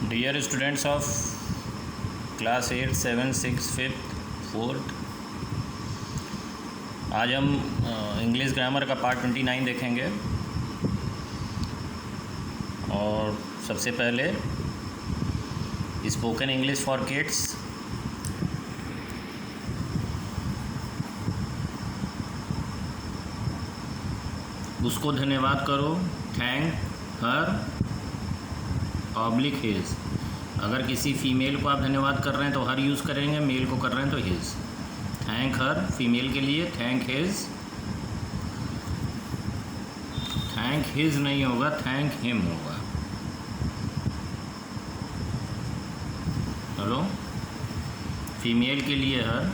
Dear students of class 8, 7, 6, 5th, 4th, आज हम English grammar का पार्ट 29 देखेंगे। और सबसे पहले स्पोकन इंग्लिश फॉर किड्स। उसको धन्यवाद करो, थैंक हर ऑब्लिक हिज। अगर किसी फीमेल को आप धन्यवाद कर रहे हैं तो हर यूज़ करेंगे, मेल को कर रहे हैं तो हिज। थैंक हर फीमेल के लिए, थैंक हिज। थैंक हिज नहीं होगा, थैंक हिम होगा। हेलो, फीमेल के लिए हर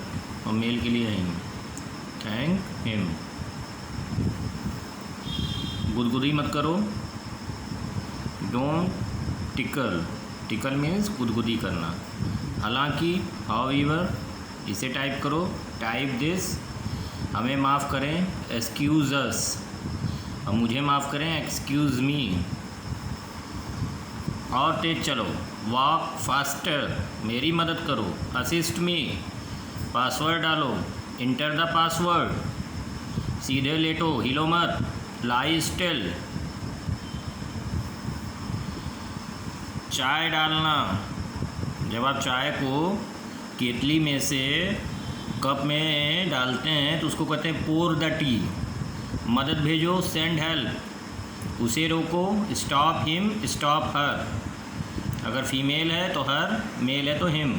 और मेल के लिए हिम। Thank him. गुदगुदी मत करो, डोंट टिकल। टिकल मीन्स गुदगुदी करना। हालांकि, हाउएवर, इसे टाइप करो, टाइप दिस। हमें माफ़ करें, एक्सक्यूज़ अस। और मुझे माफ़ करें, एक्सक्यूज़ मी। और तेज चलो, वॉक फास्टर, मेरी मदद करो, असिस्ट मी। पासवर्ड डालो, इंटर द पासवर्ड। सीधे लेटो, हिलो मत, लाई स्टिल। चाय डालना, जब आप चाय को केतली में से कप में डालते हैं तो उसको कहते हैं पोर द टी। मदद भेजो, सेंड हेल्प। उसे रोको, स्टॉप हिम, स्टॉप हर। अगर फीमेल है तो हर, मेल है तो हिम।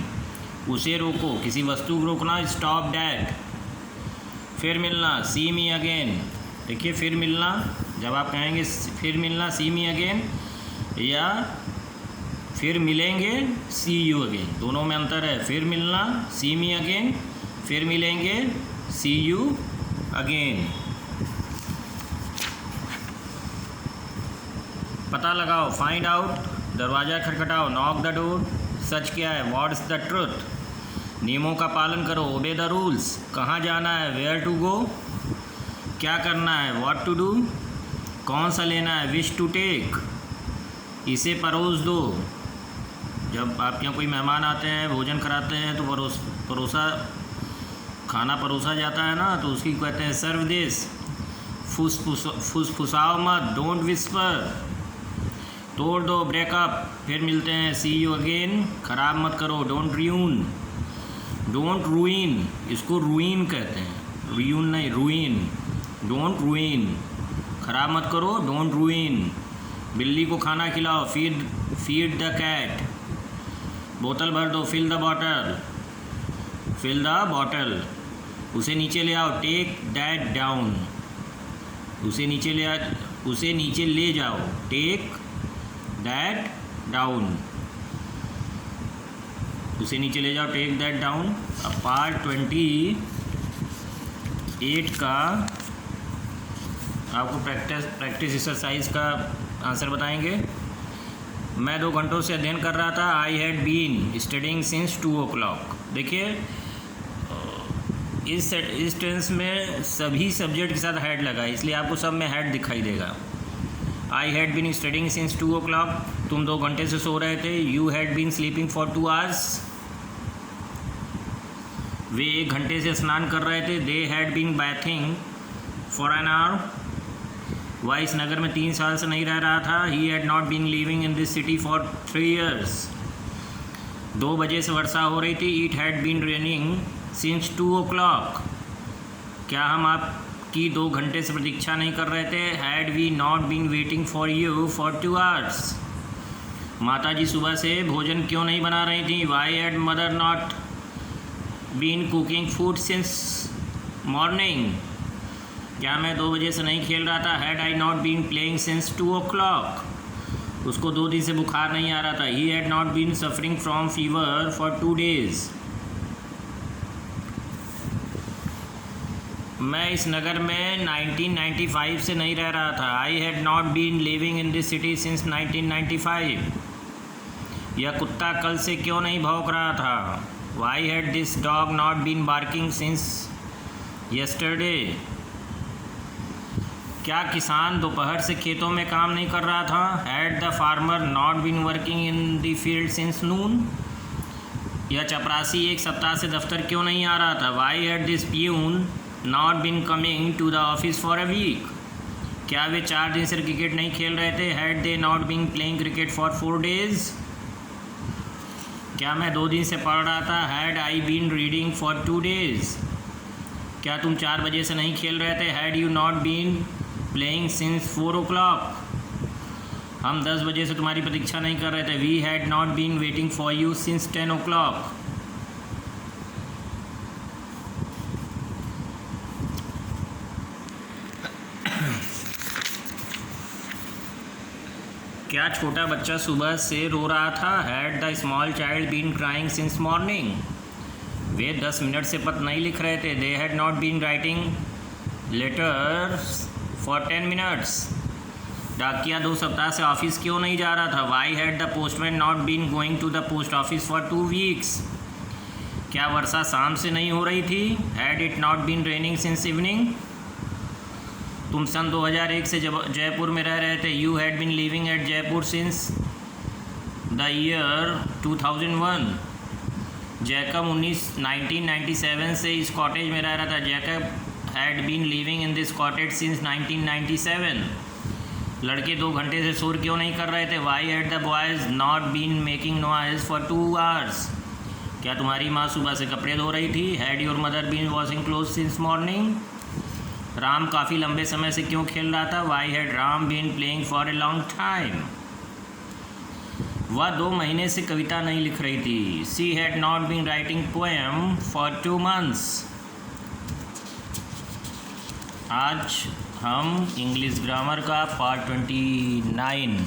उसे रोको, किसी वस्तु को रोकना, स्टॉप डैट। फिर मिलना, सी मी अगेन। देखिए, फिर मिलना, जब आप कहेंगे फिर मिलना, सी मी अगेन, या फिर मिलेंगे, सी यू अगेन, दोनों में अंतर है। फिर मिलना, सी मी अगेन, फिर मिलेंगे, सी यू अगेन। पता लगाओ, फाइंड आउट, दरवाज़ा खटखटाओ, नॉक द डोर। सच क्या है, व्हाट्स द ट्रुथ। नियमों का पालन करो, ओबे द रूल्स। कहाँ जाना है, वेयर टू गो। क्या करना है, व्हाट टू डू। कौन सा लेना है, विश टू टेक। इसे परोस दो। जब आपके यहाँ कोई मेहमान आते हैं, भोजन कराते हैं तो खाना परोसा जाता है ना, तो उसकी कहते हैं सर्व दिस। फुसफुसाओ मत, डोंट विस्पर। तोड़ दो, ब्रेकअप, फिर मिलते हैं, सी यू अगेन। ख़राब मत करो, डोंट रूइन। डोंट रूइन, इसको रूइन कहते हैं, रूइन नहीं, रूइन। डोंट रूइन, ख़राब मत करो, डोंट रूइन। बिल्ली को खाना खिलाओ, फीड द कैट। बोतल भर दो, fill the bottle. Fill the bottle. उसे नीचे ले आओ, टेक दैट डाउन। उसे नीचे ले जाओ, टेक दैट डाउन। उसे नीचे ले जाओ, टेक दैट डाउन। अब पार्ट 28 का आपको प्रैक्टिस एक्सरसाइज का आंसर बताएंगे। मैं 2 घंटों से अध्ययन कर रहा था। I had been studying since 2 o'clock। देखिए, इस टेंस में सभी सब्जेक्ट के साथ हैड लगा है, इसलिए आपको सब में हैड दिखाई देगा। I had been studying since 2 o'clock, तुम 2 घंटे से सो रहे थे। You had been sleeping for 2 hours, वे 1 घंटे से स्नान कर रहे थे। They had been bathing for an hour, वह इस नगर में 3 साल से नहीं रह रहा था। He had not been living in this city for 3 years, 2 बजे से वर्षा हो रही थी। It had been raining since 2 o'clock, क्या हम आपकी 2 घंटे से प्रतीक्षा नहीं कर रहे थे। Had we not been waiting for you for 2 hours, माता जी सुबह से भोजन क्यों नहीं बना रही थी। Why had mother not been cooking food since morning, क्या मैं 2 बजे से नहीं खेल रहा था। Had I not been playing since 2 o'clock, उसको 2 दिन से बुखार नहीं आ रहा था। He had not been suffering from fever for 2 days, मैं इस नगर में 1995 से नहीं रह रहा था। I had not been living in this city since 1995, यह कुत्ता कल से क्यों नहीं भौंक रहा था। Why had this dog not been barking since yesterday, क्या किसान दोपहर से खेतों में काम नहीं कर रहा था? Had the farmer not been working in the field since noon? यह चपरासी एक सप्ताह से दफ्तर क्यों नहीं आ रहा था? Why had this peon not been coming to the office for a week? क्या वे 4 दिन से क्रिकेट नहीं खेल रहे थे? Had they not been playing cricket for 4 days? क्या मैं 2 दिन से पढ़ रहा था? Had I been reading for 2 days? क्या तुम 4 बजे से नहीं खेल रहे थे? Had you not been playing since 4 o'clock? हम 10 बजे से तुम्हारी प्रतीक्षा नहीं कर रहे थे। We had not been waiting for you since 10 o'clock? क्या छोटा बच्चा सुबह से रो रहा था? Had the small child been crying since morning? वे 10 मिनट से पत्र नहीं लिख रहे थे। They had not been writing letters for 10 minutes? डाकिया 2 सप्ताह से ऑफिस क्यों नहीं जा रहा था? Why had the postman not been going to the post office for 2 weeks? क्या वर्षा शाम से नहीं हो रही थी? Had it not been raining since evening? तुम सन 2001 से जयपुर में रह रहे थे। You had been living at Jaipur since the year 2001? Jacob 1997 से इस कॉटेज में रह रहा था। Jacob had been living in this cottage since 1997? लड़के 2 घंटे से शोर क्यों नहीं कर रहे थे? Why had the boys not been making noise for 2 hours? क्या तुम्हारी माँ सुबह से कपड़े धो रही थी? Had your mother been washing cloth since morning? Ram काफ़ी लंबे समय से क्यों खेल रहा था? Why had Ram been playing for a long time? वह 2 महीने से कविता नहीं लिख रही थी। She had not been writing poem for 2 months? आज हम इंग्लिश ग्रामर का पार्ट 29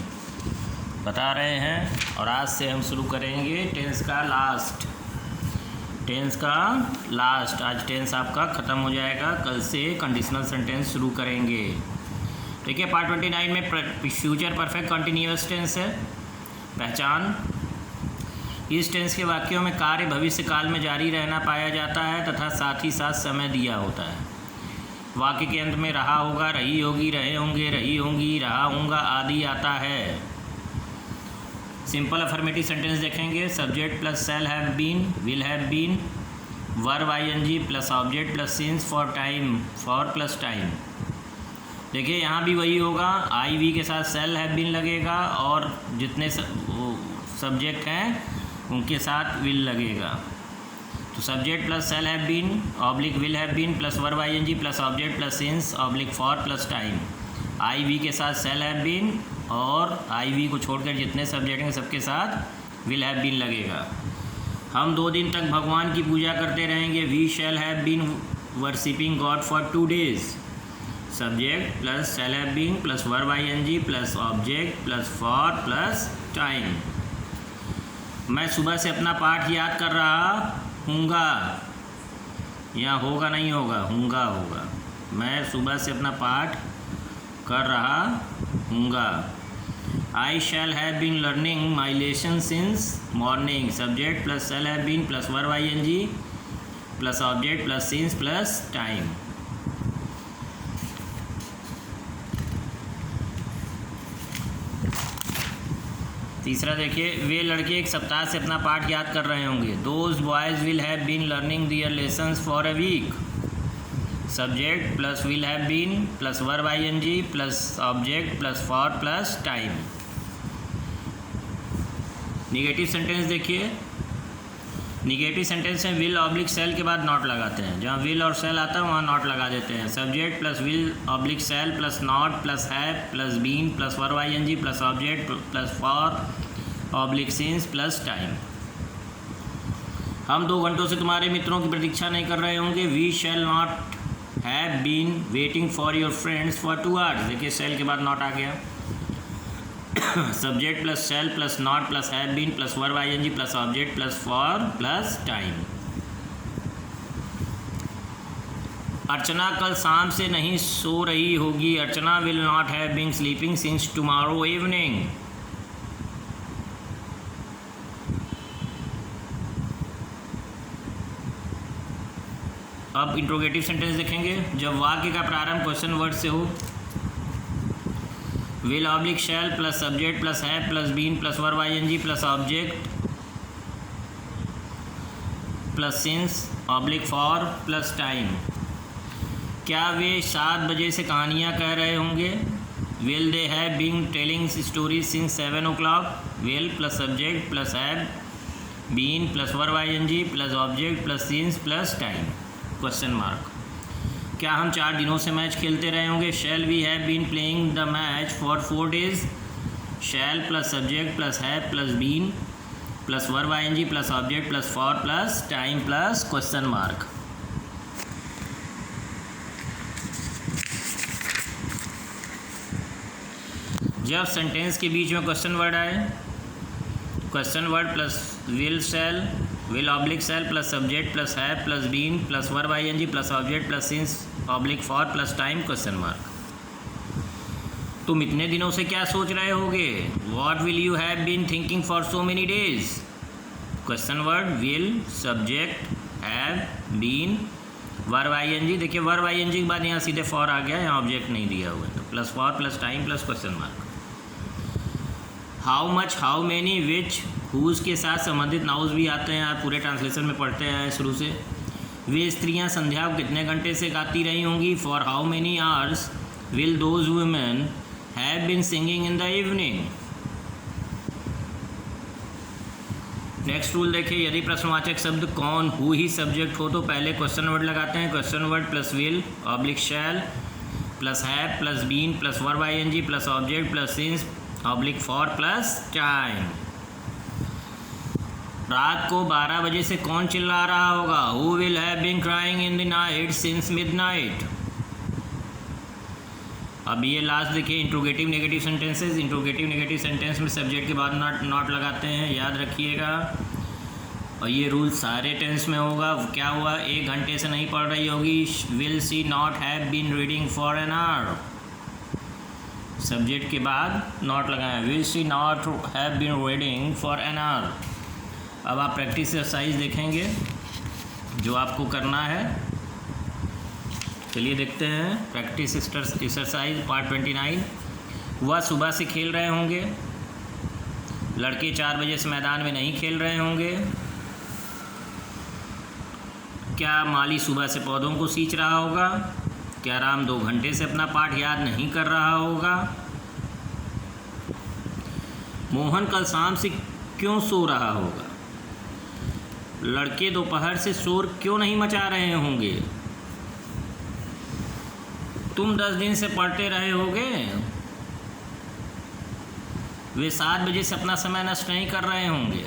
बता रहे हैं और आज से हम शुरू करेंगे टेंस का लास्ट। आज टेंस आपका ख़त्म हो जाएगा, कल से कंडीशनल सेंटेंस शुरू करेंगे। ठीक है, पार्ट 29 में फ्यूचर परफेक्ट कंटिन्यूअस टेंस है। पहचान, इस टेंस के वाक्यों में कार्य भविष्य काल में जारी रहना पाया जाता है तथा साथ ही साथ समय दिया होता है। वाक्य के अंत में रहा होगा, रही होगी, रहे होंगे, रही होंगी, रहा होगा आदि आता है। सिंपल अफर्मेटिव सेंटेंस देखेंगे। Subject plus shall have been, will have been, verb ING plus object plus since for time, for plus time. देखिए यहाँ भी वही होगा, आई वी के साथ शैल हैव बीन लगेगा और जितने सब्जेक्ट हैं उनके साथ विल लगेगा। तो subject plus shall have been oblique will have been plus verb ING plus object plus since oblique for plus time. I we के साथ शैल हैव बीन और आई वी को छोड़कर जितने सब्जेक्ट हैं सबके साथ विल हैव बीन लगेगा। हम 2 दिन तक भगवान की पूजा करते रहेंगे। We shall have been worshipping God for 2 days। Subject plus shall have been plus verb ING plus object plus for plus time. मैं सुबह से अपना पाठ याद कर रहा हूँगा, यहाँ होगा नहीं होगा, हूँगा होगा। मैं सुबह से अपना पाठ कर रहा हूँगा। I shall have been learning my lesson since morning. Subject plus shall have been plus verb ING plus object plus since plus time. तीसरा देखिए, वे लड़के 1 सप्ताह से अपना पाठ याद कर रहे होंगे। Those boys will have been learning their lessons for a week. Subject plus will have been plus verb ING plus object plus for plus time. Negative sentence देखिए। निगेटिव सेंटेंस में विल ऑब्लिक सेल के बाद not लगाते हैं। जहाँ will और cell आता है वहाँ नॉट लगा देते हैं। Subject plus will oblique shall plus not plus have plus been plus verb ING plus object plus for oblique since plus time. हम 2 घंटों से तुम्हारे मित्रों की प्रतीक्षा नहीं कर रहे होंगे। We shall not have been waiting for your friends for 2 hours। देखिए सेल के बाद नॉट आ गया। Subject plus shall plus not plus have been plus verb ING plus object plus for plus time. Archana कल शाम से नहीं सो रही होगी। Archana will not have been sleeping since tomorrow evening. अब इंट्रोगेटिव सेंटेंस देखेंगे। जब वाक्य का प्रारंभ क्वेश्चन वर्ड से हो will oblique shall plus subject plus have plus been plus verb ING plus object plus since oblique for plus time. क्या वे 7 बजे से कहानियाँ कह रहे होंगे? Will they have been telling stories since 7 o'clock। Will plus subject plus have been plus verb ING plus object plus since plus time question mark. क्या हम 4 दिनों से मैच खेलते रहे होंगे? Shall we have been playing the match for 4 days। Shall plus subject plus have plus been plus verb ING plus object plus for plus time plus question mark. जब sentence के बीच में क्वेश्चन वर्ड आए, question word plus will shall will oblique shall plus subject plus have plus been plus verb ING plus object plus since oblique for plus time question mark. तुम इतने दिनों से क्या सोच रहे होगे? What will you have been thinking for so many days. Question word will subject have been verb ING. देखिए verb ING के बाद यहाँ सीधे फॉर आ गया, यहाँ ऑब्जेक्ट नहीं दिया हुआ है, तो plus for plus time plus question mark. How much how many which whose के साथ संबंधित नाउज भी आते हैं, आप पूरे ट्रांसलेशन में पढ़ते हैं शुरू से। वे स्त्रियां संध्या को कितने घंटे से गाती रही होंगी? For how many hours will those women have been singing in the evening. Next rule देखिए, यदि प्रश्नवाचक शब्द कौन हु ही सब्जेक्ट हो तो पहले क्वेश्चन वर्ड लगाते हैं। Question word plus will oblique shall plus have plus been plus verb ING plus object plus since oblique for plus time. रात को 12 बजे से कौन चिल्ला रहा होगा? Who will have been crying in the night since midnight. अब ये लास्ट देखिए, interrogative negative sentences. Interrogative negative sentence में सब्जेक्ट के बाद नॉट लगाते हैं, याद रखिएगा। और ये रूल सारे टेंस में होगा। क्या हुआ? 1 घंटे से नहीं पढ़ रही होगी, will she not have been reading for an hour. Subject के बाद नॉट लगाएं, will she not have been reading for an hour. अब आप प्रैक्टिस एक्सरसाइज देखेंगे जो आपको करना है। चलिए देखते हैं प्रैक्टिस एक्सरसाइज पार्ट 29। वह सुबह से खेल रहे होंगे। लड़के 4 बजे से मैदान में नहीं खेल रहे होंगे। क्या माली सुबह से पौधों को सींच रहा होगा? क्या राम 2 घंटे से अपना पाठ याद नहीं कर रहा होगा? मोहन कल शाम से क्यों सो रहा होगा? लड़के दोपहर से शोर क्यों नहीं मचा रहे होंगे? तुम 10 दिन से पढ़ते रहे होगे। वे 7 बजे से अपना समय नष्ट नहीं कर रहे होंगे।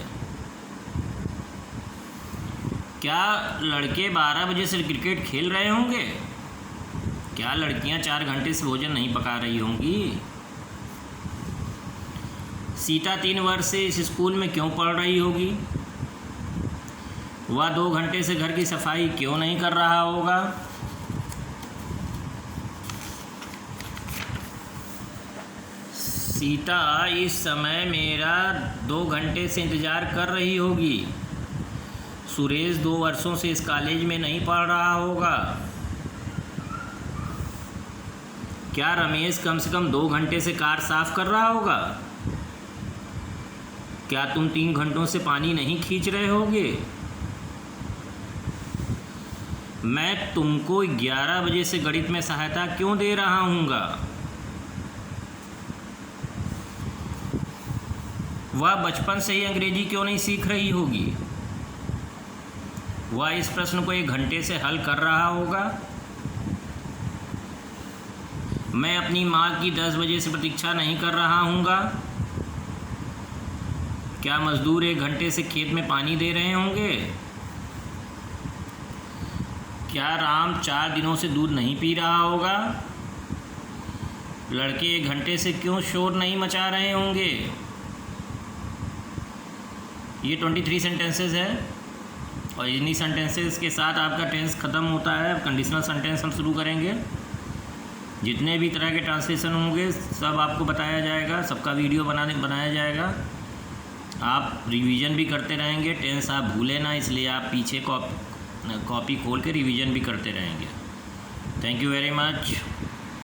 क्या लड़के 12 बजे से क्रिकेट खेल रहे होंगे? क्या लड़कियां 4 घंटे से भोजन नहीं पका रही होंगी? सीता 3 वर्ष से इस स्कूल में क्यों पढ़ रही होगी? वह 2 घंटे से घर की सफाई क्यों नहीं कर रहा होगा? सीता इस समय मेरा 2 घंटे से इंतज़ार कर रही होगी। सुरेश 2 वर्षों से इस कॉलेज में नहीं पढ़ रहा होगा। क्या रमेश कम से कम 2 घंटे से कार साफ कर रहा होगा? क्या तुम 3 घंटों से पानी नहीं खींच रहे होगे? मैं तुमको 11 बजे से गणित में सहायता क्यों दे रहा हूँगा? वह बचपन से ही अंग्रेजी क्यों नहीं सीख रही होगी? वह इस प्रश्न को 1 घंटे से हल कर रहा होगा। मैं अपनी माँ की 10 बजे से प्रतीक्षा नहीं कर रहा हूँगा। क्या मजदूर 1 घंटे से खेत में पानी दे रहे होंगे? क्या राम 4 दिनों से दूध नहीं पी रहा होगा? लड़के 1 घंटे से क्यों शोर नहीं मचा रहे होंगे? ये 23 सेंटेंसेस है और इन्हीं सेंटेंसेस के साथ आपका टेंस ख़त्म होता है। कंडीशनल सेंटेंस हम शुरू करेंगे। जितने भी तरह के ट्रांसलेशन होंगे सब आपको बताया जाएगा, सबका वीडियो बनाया जाएगा। आप रिवीजन भी करते रहेंगे। टेंस आप भूलें ना, इसलिए आप पीछे कॉपी खोल के रिवीजन भी करते रहेंगे। Thank you very much.